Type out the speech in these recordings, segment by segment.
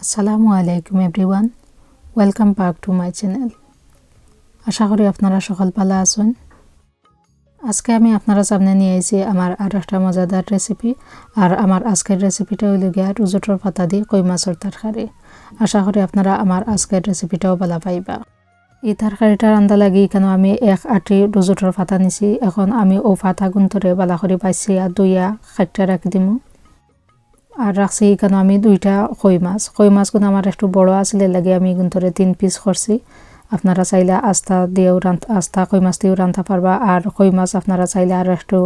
আসসালামু আলাইকুম everyone, welcome back to my channel. আশা করি আপনারা সকল ভালো আছেন। আজকে আমি আপনারা সামনে নিয়ে এসেছি আমার আর একটা মজাদার রেসিপি। আর আমার আজকের রেসিপিটা হইল গিয়া রুজোটর পাতা দিয়ে কই মাছের তরকারি। আশা করি আপনারা আমার আজকের রেসিপিটাও ভালো পাইবা। এই তরকারিটা রান্না লাগি কেন আমি 1 আটি রুজোটর পাতা নিছি। এখন আমি ও পাতা গুন্তরে ভালো করে বাইছি আর দুইয়া খাইটা রাখি দিমু। আর রাখছি এখানে আমি 2টা কই মাছগুলো আমার একটু বড় আসলে লাগে আমি গুন্তরে 3 পিস করছি। আপনারা চাইলে আস্তা কই মাছ দিয়েও রান্না পারবা। আর কই মাছ আপনারা চাইলে আর একটু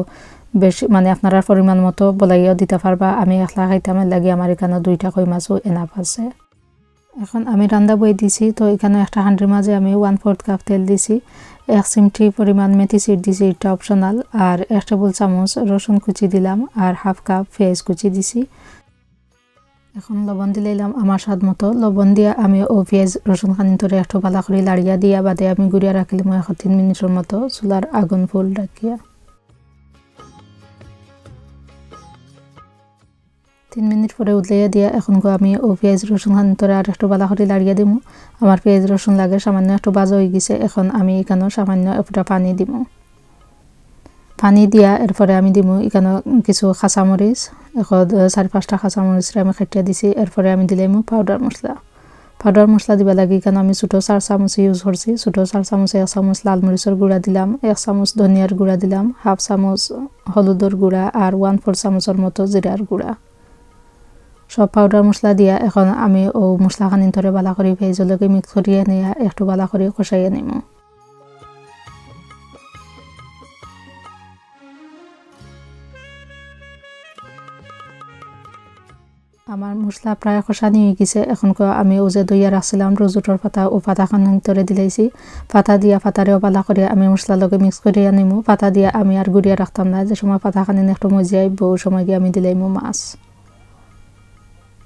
বেশি মানে আপনারা পরিমাণ মতো বলাইও দিতে পারবা। আমি একলা খাইতাম লাগে আমার এখানে 2টা কই মাছও এনাফ আছে। এখন আমি রান্না বই দিছি, তো এখানে একটা হাঁড়ির মাঝে আমি 1/4 কাপ তেল দিছি, 1 চিমটি পরিমাণ মেথি সিড দিছি, এটা অপশনাল। আর 1 টেবিল চামচ রসুন কুচি দিলাম আর 1/2 কাপ পেঁয়াজ কুচি দিছি। এখন লবণ দিলাম আমার স্বাদ মতো। লবণ দিয়া আমি ও পেঁয়াজ রসুন খানি ধরে একটু ভালো করে লাড়িয়া দিয়া বাদে আমি গুড়িয়া রাখলাম 3 মিনিটের মতো চুলার আগুন ফুল রাখিয়া। 3 মিনিট পরে উতলাইয়া দিয়া এখন আমি ও পেঁয়াজ রসুন খানি ধরে আর একটু ভালো করে লাড়িয়া দিব। আমার পেঁয়াজ রসুন লাগে সামান্য একটু ভাজা হয়ে গেছে। এখন আমি এখানে সামান্য একটা পানি দিব। পানি দিয়া এরপরে আমি দিব এখানে কিছু কাঁচামরিচ, এখন 4-5টা কাঁচামরিচ আমি কাটিয়ে দিছি। এরপরে আমি দিলাম পাউডার মশলা দিবা লাগে এখানে আমি ছোটো 4 চামচ ইউজ করছি। ছোটো 4 চামচে 1 চামচ লাল মরিচের গুঁড়া দিলাম, 1 চামচ ধনিয়ার গুঁড়া দিলাম, 1/2 চামচ হলুদের গুঁড়া আর 1/4 চামচের মতো জিরার গুঁড়া। সব পাউডার মশলা দিয়া এখন আমি ও মশলাখানি ধরে ভালো করে পেঁয়াজলকে মিক্স করিয়ে নিয়ে একটু ভালো করে কষাইয়ে নিব। আমার মশলা প্রায় কষানি হয়ে গেছে। এখন আমি ও যে দইয়া রাখছিলাম রুজোটর পাতা ও পাতাখানি ধরে দিলাইছি। পাতা দিয়া পাতারেও ভালো করে আমি মশলার লগে মিক্স করিয়া নিমু। পাতা দিয়া আমি আর গুড়িয়া রাখতাম না, যে সময় পাতাখানি একটু মজিয়ে আইব ওই সময় গিয়ে আমি দিলাইমু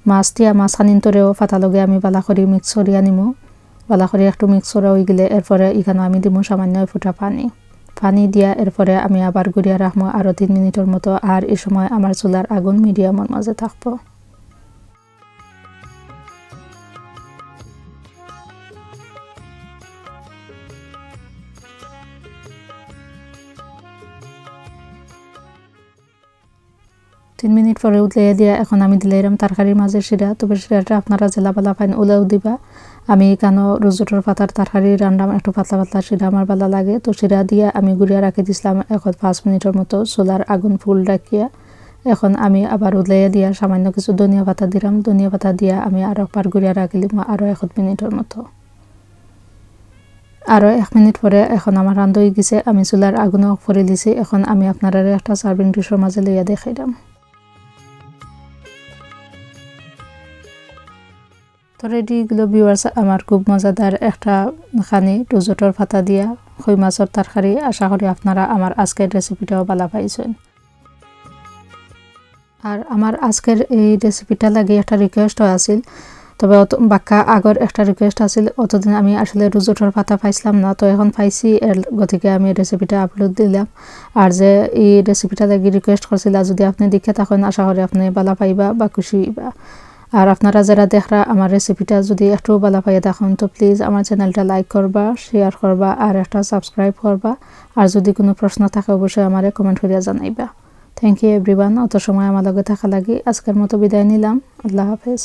মাছ দিয়া মাছখানি ধরেও পাতা লগে আমি ভালো করে মিক্স করিয়া নিমু। ভালো করে একটু মিক্স করা হয়ে গেলে এরপরে এখানে আমি দিব সামান্য ফুটা পানি দিয়া এরপরে আমি আবার গুড়িয়া রাখবো আরও 3 মিনিটের মতো। আর এই সময় আমার চুলার আগুন মিডিয়ামের মাঝে থাকবো। তিন মিনিট পরে উতলাইয়া দিয়া এখন আমি দিলাম তরকারির মাঝে শিরা। তবে শিরাটা আপনারা জেলা পালা পাইন ওলাও দিবা। আমি এখানে রুজোটর পাতার তরকারি রান্নাম একটু পাতলা শিরা আমার ভালো লাগে। তো শিরা দিয়া আমি গুড়িয়া রাখি দিছিলাম এখন 5 মিনিটের মতো চুলার আগুন ফুল রাখিয়া। এখন আমি আবার উতলাইয়া দিয়া সামান্য কিছু ধনিয়া পাতা দিলাম। ধনিয়া পাতা দিয়া আমি আরও একবার গুড়িয়া রাখিলাম আরও 1 মিনিটের মতো। আরও 1 মিনিট পরে এখন আমার রান্না হয়ে গেছে। আমি চুলার আগুন অফ করে দিছি। এখন আমি আপনারা একটা সার্ভিং ডিশের মাঝে লইয়া দেখাইলাম। তো রেডি এগুলো ভিউয়ার্স, আমার খুব মজাদার একটা খানি রুজোটর পাতা দিয়া কই মাছের তরকারি। আশা করি আপনারা আমার আজকের রেসিপিটাও ভালো পাইছেন। আর আমার আজকের এই রেসিপিটা লাগে একটা রিকোয়েস্টও আছিল, তবে বাক্কা আগর একটা রিকোয়েস্ট আছিল। অতদিন আমি আসলে রুজোটর পাতা পাইছিলাম না, তো এখন পাইছি, এর গতিকে আমি রেসিপিটা আপলোড দিলাম। আর যে এই রেসিপিটা লাগে রিকোয়েস্ট করছিল, যদি আপনি দেখে থাকেন আশা করি আপনি ভালো পাইবা বা খুশি হইবা। আর আপনারা যারা দেখরা আমার রেসিপিটা যদি একটু ভালো পাইয়া দেখুন, তো প্লিজ আমার চ্যানেলটা লাইক করবা, শেয়ার করবা আর একটা সাবস্ক্রাইব করবা। আর যদি কোনো প্রশ্ন থাকে অবশ্যই আমার কমেন্ট করিয়া জানাইবা। থ্যাংক ইউ এভরিওয়ান, অত সময় আমার লগে থাকা লাগি। আজকের মতো বিদায় নিলাম। আল্লাহ হাফেজ।